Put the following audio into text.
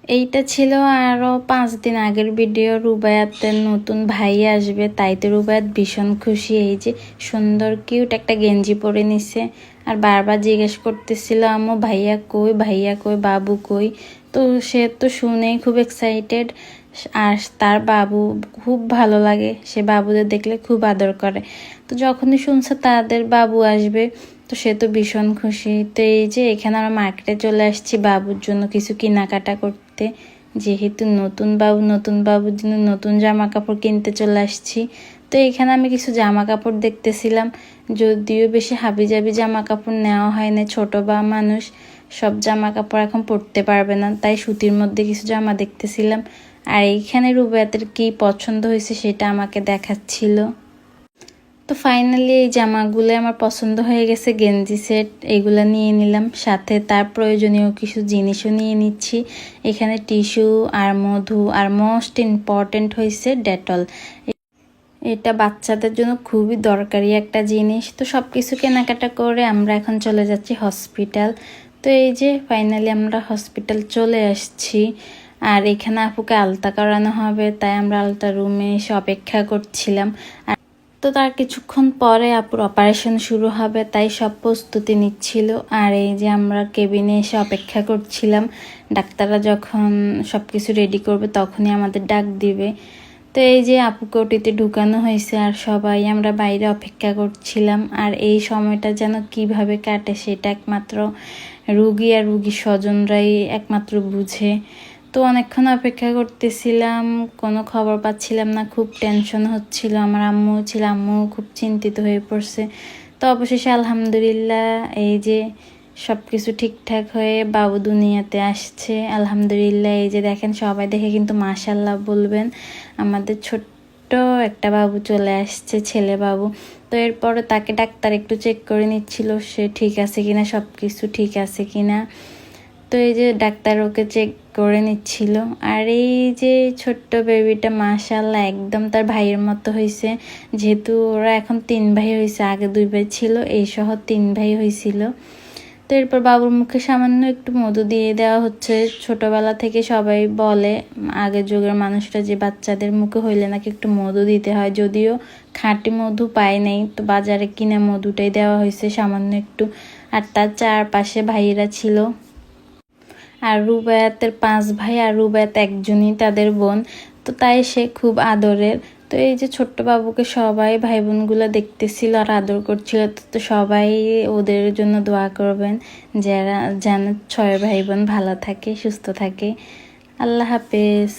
এইটা ছিল আরও 5 দিন আগের ভিডিও। রুবায়াতের নতুন ভাই আসবে, তাই তো রুবায়াত ভীষণ খুশি। এই যে সুন্দর কিউট একটা গেঞ্জি পরে নিছে, আর বারবার জিজ্ঞেস করতেছিল আম্মু ভাইয়া কই, ভাইয়া কই, বাবু কই। তো সে তো শুনেই খুব এক্সাইটেড। আর তার বাবু খুব ভালো লাগে, সে বাবুদের দেখলে খুব আদর করে। তো যখনই শুনছে তাদের বাবু আসবে, তো সে তো ভীষণ খুশি। তো এই যে এখানে আমরা মার্কেটে চলে আসছি বাবুর জন্য কিছু কেনাকাটা করতে, যেহেতু নতুন বাবুর জন্য নতুন জামা কাপড় কিনতে চলে আসছি। তো এখানে আমি কিছু জামা কাপড় দেখতেছিলাম, যদিও বেশি হাবিজাবি জামা কাপড় নেওয়া হয় না, ছোট বা মানুষ সব জামা কাপড় এখন পরতে পারবে না, তাই সুতির মধ্যে কিছু জামা দেখতেছিলাম। আর এইখানে রুবায়াতের কি পছন্দ হয়েছে সেটা আমাকে দেখাচ্ছিল। তো ফাইনালি এই জামাগুলো আমার পছন্দ হয়ে গেছে, গেঞ্জি সেট এগুলো নিয়ে নিলাম, সাথে তার প্রয়োজনীয় কিছু জিনিসও নিয়ে নিচ্ছি। এখানে টিস্যু আর মধু, আর মোস্ট ইম্পর্টেন্ট হয়েছে ডেটল। এটা বাচ্চাদের জন্য খুবই দরকারি একটা জিনিস। তো সব কিছু কেনাকাটা করে আমরা এখন চলে যাচ্ছি হসপিটাল। তো এই যে ফাইনালি আমরা হসপিটাল চলে আসছি। আর এখানে আপুকে আলতা করানো হবে, তাই আমরা আলতা রুমে এসে অপেক্ষা করছিলাম। তো তার কিছুক্ষণ পরে আপুর অপারেশন শুরু হবে, তাই সব প্রস্তুতি নিচ্ছিল। আর এই যে আমরা কেবিনে এসে অপেক্ষা করছিলাম, ডাক্তাররা যখন সব কিছু রেডি করবে তখনই আমাদের ডাক দিবে। তো এই যে আপুকে ওটিতে ঢুকানো হয়েছে, আর সবাই আমরা বাইরে অপেক্ষা করছিলাম। আর এই সময়টা যেন কিভাবে কাটে সেটা একমাত্র রুগী আর রুগীর স্বজনরাই একমাত্র বুঝে। তো অনেকক্ষণ অপেক্ষা করতেছিলাম, কোনো খবর পাচ্ছিলাম না, খুব টেনশন হচ্ছিল। আমার আম্মু ছিল, আম্মু খুব চিন্তিত হয়ে পড়ছে। তো অবশেষে আলহামদুলিল্লাহ এই যে সব কিছু ঠিকঠাক হয়ে বাবু দুনিয়াতে আসছে আলহামদুলিল্লাহ। এই যে দেখেন, সবাই দেখে কিন্তু মাশাল্লাহ বলবেন। আমাদের ছোট্ট একটা বাবু চলে আসছে, ছেলে বাবু। তো এরপরে তাকে ডাক্তার একটু চেক করে নিচ্ছিল সে ঠিক আছে কিনা, সব কিছু ঠিক আছে কিনা। তো এই যে ডাক্তার ওকে চেক করে নিচ্ছিল। আর এই যে ছোট্ট বেবিটা মাশাআল্লাহ একদম তার ভাইয়ের মতো হয়েছে, যেহেতু ওরা এখন 3 ভাই হয়েছে, আগে 2 ভাই ছিল, এই সহ 3 ভাই হয়েছিল। তো এরপর বাবুর মুখে সামান্য একটু মধু দিয়ে দেওয়া হচ্ছে। ছোটবেলা থেকে সবাই বলে আগের যুগের মানুষরা যে বাচ্চাদের মুখে হইলে নাকি একটু মধু দিতে হয়, যদিও খাঁটি মধু পায় নাই, তো বাজারে কিনে মধুটাই দেওয়া হয়েছে সামান্য একটু। আর তার চারপাশে ভাইয়েরা ছিল। আর রুবায়াতের 5 ভাই, আর রুবায়াত একজনই তাদের বোন, তো তাই সে খুব আদরের। তো এই যে ছোট্ট বাবুকে সবাই ভাই বোনগুলো দেখতেছিল আর আদর করছিল। তো সবাই ওদের জন্য দোয়া করবেন, যারা যেন 6 ভাই বোন ভালো থাকে, সুস্থ থাকে। আল্লাহ হাফেজ।